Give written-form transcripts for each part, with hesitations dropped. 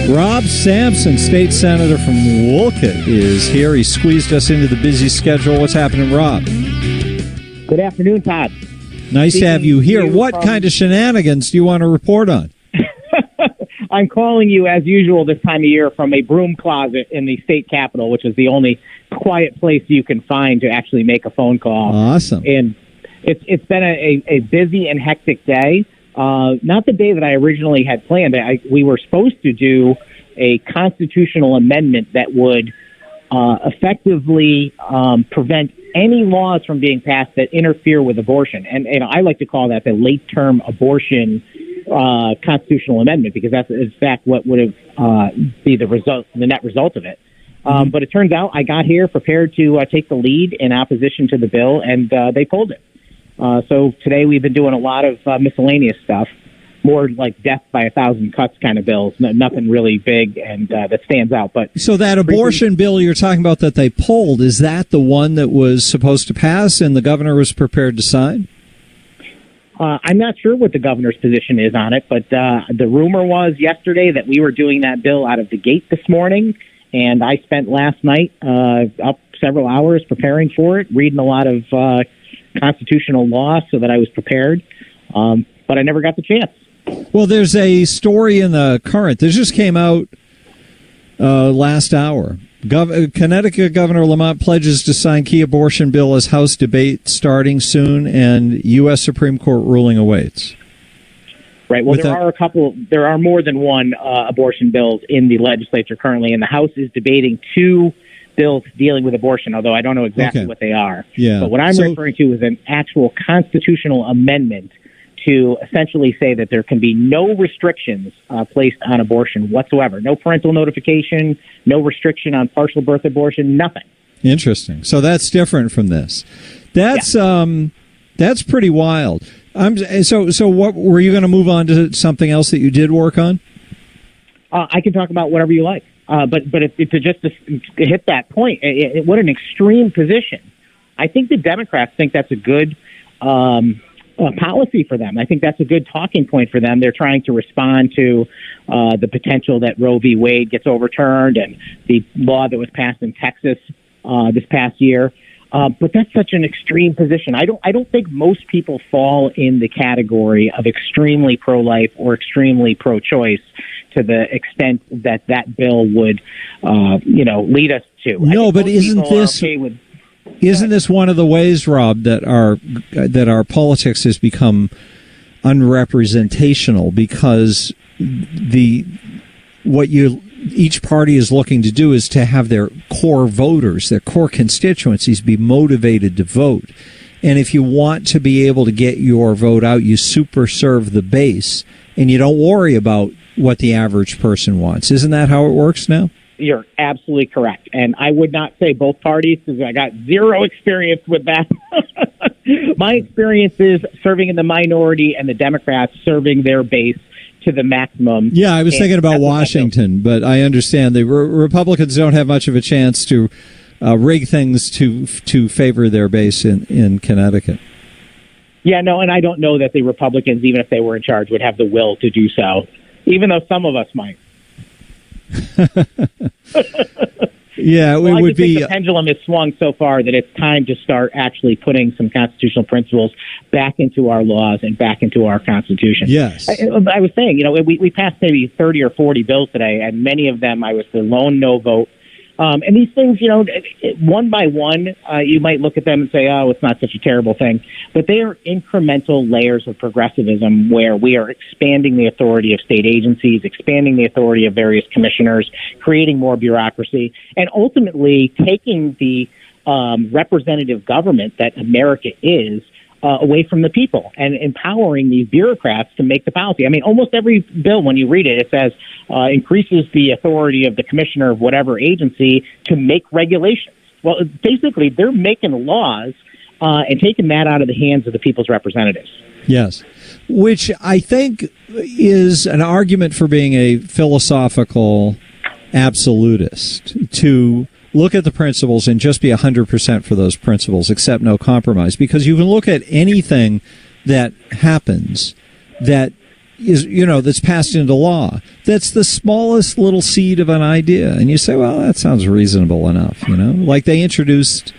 Rob Sampson, state senator from Wolcott, is here. He squeezed us into the busy schedule. What's happening, Rob? Good afternoon, Todd. Nice to have you here. What kind of shenanigans do you want to report on? I'm calling you, as usual, this time of year from a broom closet in the state capitol, which is the only quiet place you can find to actually make a phone call. Awesome. And it's been a busy and hectic day. Not the day that I originally had planned. We were supposed to do a constitutional amendment that would effectively prevent any laws from being passed that interfere with abortion. And I like to call that the late-term abortion constitutional amendment, because that's in fact what would have be the net result of it. But it turns out I got here prepared to take the lead in opposition to the bill, and they pulled it. So today we've been doing a lot of miscellaneous stuff, more like death by 1,000 cuts kind of bills. Nothing really big and that stands out. But so that abortion bill you're talking about that they pulled, is that the one that was supposed to pass and the governor was prepared to sign? I'm not sure what the governor's position is on it, but the rumor was yesterday that we were doing that bill out of the gate this morning, and I spent last night up several hours preparing for it, reading a lot of constitutional law so that I was prepared, but I never got the chance. Well, there's a story in the Current. This just came out last hour. Connecticut Governor Lamont pledges to sign key abortion bill as House debate starting soon, and U.S. Supreme Court ruling awaits. Right. Well, there are more than one abortion bills in the legislature currently, and the House is debating two bills dealing with abortion, although I don't know exactly what they are. Yeah. But what I'm referring to is an actual constitutional amendment to essentially say that there can be no restrictions placed on abortion whatsoever. No parental notification, no restriction on partial birth abortion, nothing. Interesting. So that's different from this. That's pretty wild. So what were you going to move on to something else that you did work on? I can talk about whatever you like. But to hit that point, what an extreme position. I think the Democrats think that's a good policy for them. I think that's a good talking point for them. They're trying to respond to the potential that Roe v. Wade gets overturned and the law that was passed in Texas this past year. But that's such an extreme position. I don't think most people fall in the category of extremely pro-life or extremely pro-choice to the extent that bill would, lead us to. No, but isn't this one of the ways, Rob, that our politics has become unrepresentational, because each party is looking to do is to have their core voters, their core constituencies be motivated to vote. And if you want to be able to get your vote out, you super serve the base and you don't worry about what the average person wants. Isn't that how it works now? You're absolutely correct. And I would not say both parties, because I got zero experience with that. My experience is serving in the minority and the Democrats serving their base to the maximum. Yeah, I was thinking about Washington, but I understand the Republicans don't have much of a chance to rig things to favor their base in Connecticut. Yeah, no, and I don't know that the Republicans, even if they were in charge, would have the will to do so, even though some of us might. Yeah, well, it would be. The pendulum has swung so far that it's time to start actually putting some constitutional principles back into our laws and back into our Constitution. Yes, I was saying, we passed maybe 30 or 40 bills today, and many of them I was the lone no vote. And these things, one by one, you might look at them and say, oh, it's not such a terrible thing. But they are incremental layers of progressivism where we are expanding the authority of state agencies, expanding the authority of various commissioners, creating more bureaucracy, and ultimately taking the representative government that America is away from the people and empowering these bureaucrats to make the policy. I mean, almost every bill, when you read it, it says increases the authority of the commissioner of whatever agency to make regulations. Well, basically, they're making laws and taking that out of the hands of the people's representatives. Yes, which I think is an argument for being a philosophical absolutist, to look at the principles and just be 100% for those principles, accept no compromise. Because you can look at anything that happens that that's passed into law. That's the smallest little seed of an idea. And you say, well, that sounds reasonable enough, Like they introduced,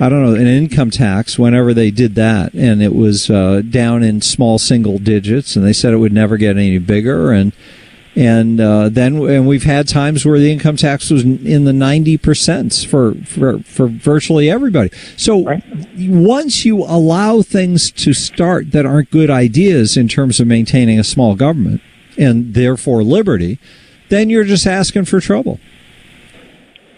I don't know, an income tax whenever they did that, and it was down in small single digits, and they said it would never get any bigger, and we've had times where the income tax was in the 90% for virtually everybody. So right. Once you allow things to start that aren't good ideas in terms of maintaining a small government and therefore liberty, then you're just asking for trouble.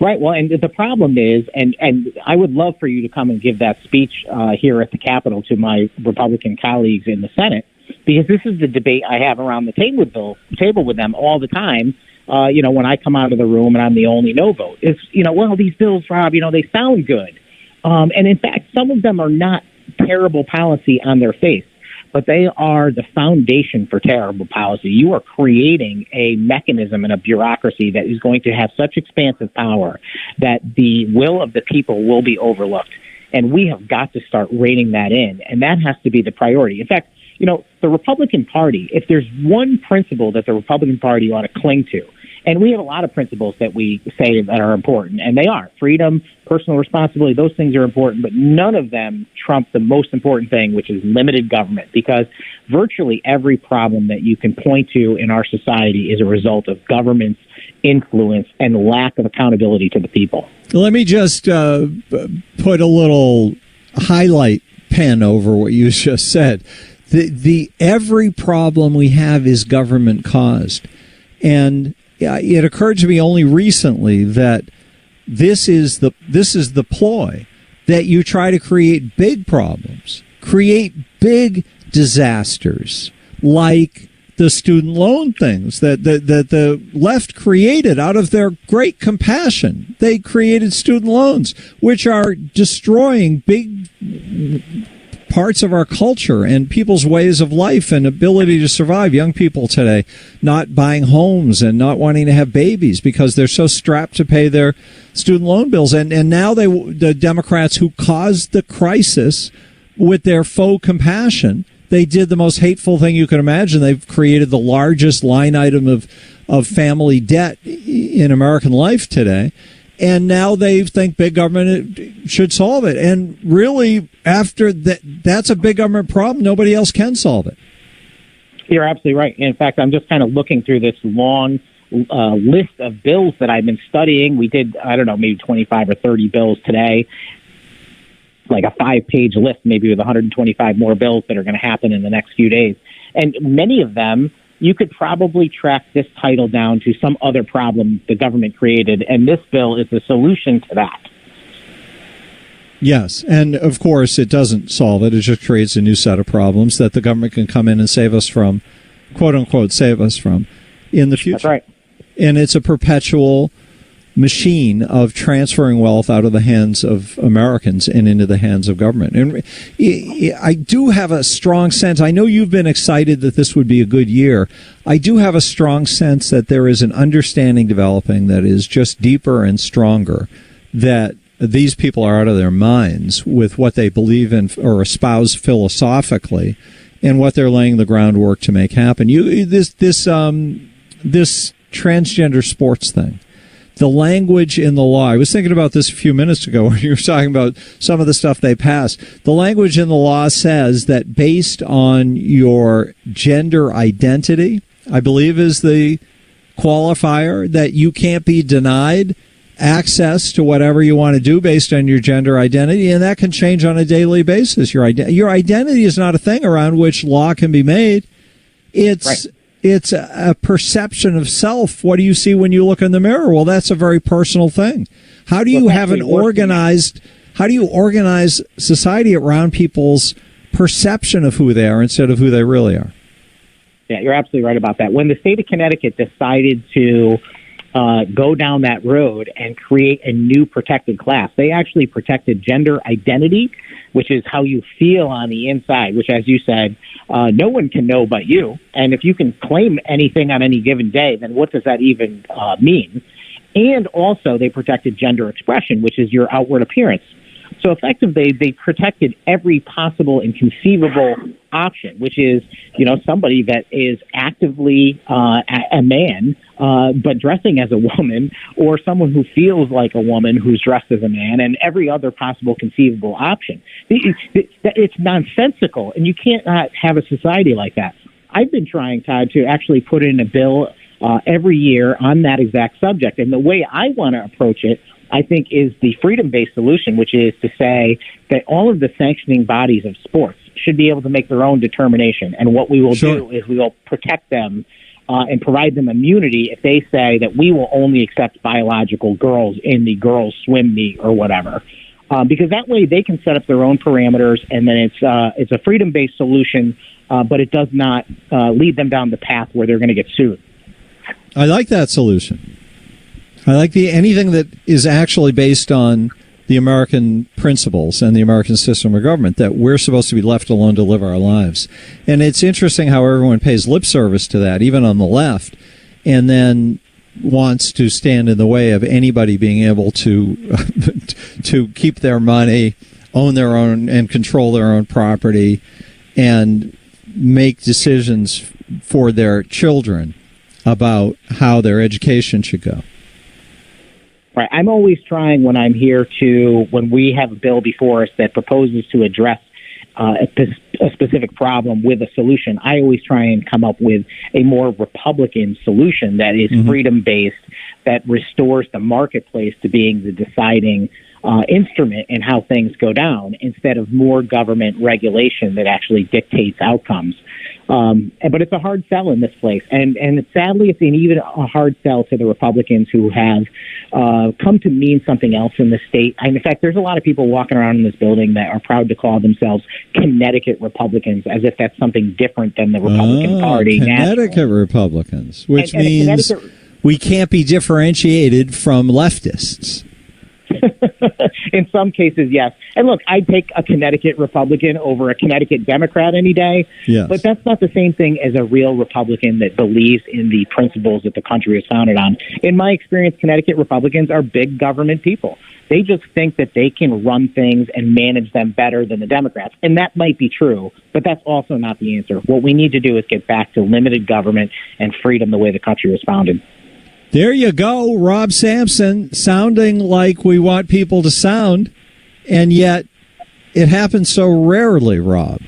Right. Well, and the problem is, and I would love for you to come and give that speech here at the Capitol to my Republican colleagues in the Senate, because this is the debate I have around the table with them all the time. When I come out of the room and I'm the only no vote, it's well, these bills, Rob, they sound good, and in fact, some of them are not terrible policy on their face, but they are the foundation for terrible policy. You are creating a mechanism and a bureaucracy that is going to have such expansive power that the will of the people will be overlooked. And we have got to start reining that in. And that has to be the priority. In fact, the Republican Party, if there's one principle that the Republican Party ought to cling to, and we have a lot of principles that we say that are important, and they are. Freedom, personal responsibility, those things are important, but none of them trump the most important thing, which is limited government, because virtually every problem that you can point to in our society is a result of government's influence and lack of accountability to the people. Let me just put a little highlight pen over what you just said. The every problem we have is government caused. And it occurred to me only recently that this is the ploy, that you try to create big problems, create big disasters like the student loan things that the left created out of their great compassion. They created student loans, which are destroying big parts of our culture and people's ways of life and ability to survive. Young people today not buying homes and not wanting to have babies because they're so strapped to pay their student loan bills. And now the Democrats who caused the crisis with their faux compassion, they did the most hateful thing you can imagine. They've created the largest line item of family debt in American life today. And now they think big government should solve it. And really, after that's a big government problem. Nobody else can solve it. You're absolutely right. In fact, I'm just kind of looking through this long list of bills that I've been studying. We did, maybe 25 or 30 bills today, like a 5-page list, maybe with 125 more bills that are going to happen in the next few days. And many of them, you could probably track this title down to some other problem the government created, and this bill is the solution to that. Yes, and of course it doesn't solve it. It just creates a new set of problems that the government can come in and save us from, quote unquote, save us from in the future. That's right. And it's a perpetual machine of transferring wealth out of the hands of Americans and into the hands of government. And I do have a strong sense, I know you've been excited that this would be a good year. I do have a strong sense that there is an understanding developing that is just deeper and stronger, that these people are out of their minds with what they believe in or espouse philosophically and what they're laying the groundwork to make happen. This transgender sports thing, the language in the law. I was thinking about this a few minutes ago when you were talking about some of the stuff they passed. The language in the law says that based on your gender identity, I believe is the qualifier, that you can't be denied access to whatever you want to do based on your gender identity, and that can change on a daily basis. Your identity is not a thing around which law can be made. It's right. It's a perception of self. What do you see when you look in the mirror? Well, that's a very personal thing. How do you organize society around people's perception of who they are instead of who they really are? Yeah, you're absolutely right about that. When the state of Connecticut decided to go down that road and create a new protected class, they actually protected gender identity, which is how you feel on the inside, which, as you said, no one can know but you. And if you can claim anything on any given day, then what does that even mean? And also they protected gender expression, which is your outward appearance. So effectively, they protected every possible and conceivable option, which is, somebody that is actively a man, but dressing as a woman, or someone who feels like a woman who's dressed as a man, and every other possible conceivable option. It's nonsensical, and you can't have a society like that. I've been trying, Todd, to actually put in a bill every year on that exact subject. And the way I want to approach it, I think, is the freedom-based solution, which is to say that all of the sanctioning bodies of sports should be able to make their own determination. And what we will do is we will protect them and provide them immunity if they say that we will only accept biological girls in the girls' swim meet or whatever. Because that way they can set up their own parameters, and then it's a freedom-based solution, but it does not lead them down the path where they're going to get sued. I like that solution. I like anything that is actually based on the American principles and the American system of government, that we're supposed to be left alone to live our lives. And it's interesting how everyone pays lip service to that, even on the left, and then wants to stand in the way of anybody being able to to keep their money, own their own, and control their own property, and make decisions for their children about how their education should go. Right. I'm always trying when we have a bill before us that proposes to address a specific problem with a solution, I always try and come up with a more Republican solution that is freedom-based, that restores the marketplace to being the deciding instrument in how things go down, instead of more government regulation that actually dictates outcomes. But it's a hard sell in this place. And sadly, it's even a hard sell to the Republicans who have come to mean something else in the state. And in fact, there's a lot of people walking around in this building that are proud to call themselves Connecticut Republicans, as if that's something different than the Republican Party. Connecticut Republicans, which means we can't be differentiated from leftists. In some cases, yes. And look, I'd take a Connecticut Republican over a Connecticut Democrat any day. Yes. But that's not the same thing as a real Republican that believes in the principles that the country is founded on. In my experience, Connecticut Republicans are big government people. They just think that they can run things and manage them better than the Democrats. And that might be true, but that's also not the answer. What we need to do is get back to limited government and freedom the way the country was founded. There you go, Rob Sampson, sounding like we want people to sound, and yet it happens so rarely, Rob.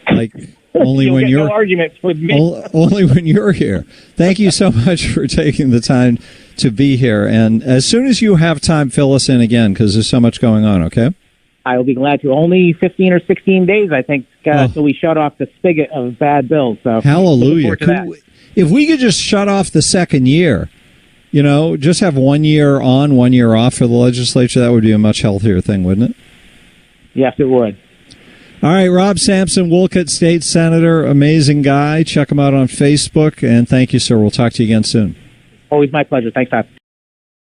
Like only when you're no arguments with me. Only when you're here. Thank you so much for taking the time to be here, and as soon as you have time, fill us in again, because there's so much going on. Okay. I will be glad to. Only 15 or 16 days, I think, so we shut off the spigot of bad bills. So hallelujah. If we could just shut off the second year, just have 1 year on, 1 year off for the legislature, that would be a much healthier thing, wouldn't it? Yes, it would. All right, Rob Sampson, Wolcott State Senator, amazing guy. Check him out on Facebook, and thank you, sir. We'll talk to you again soon. Always my pleasure. Thanks, Todd.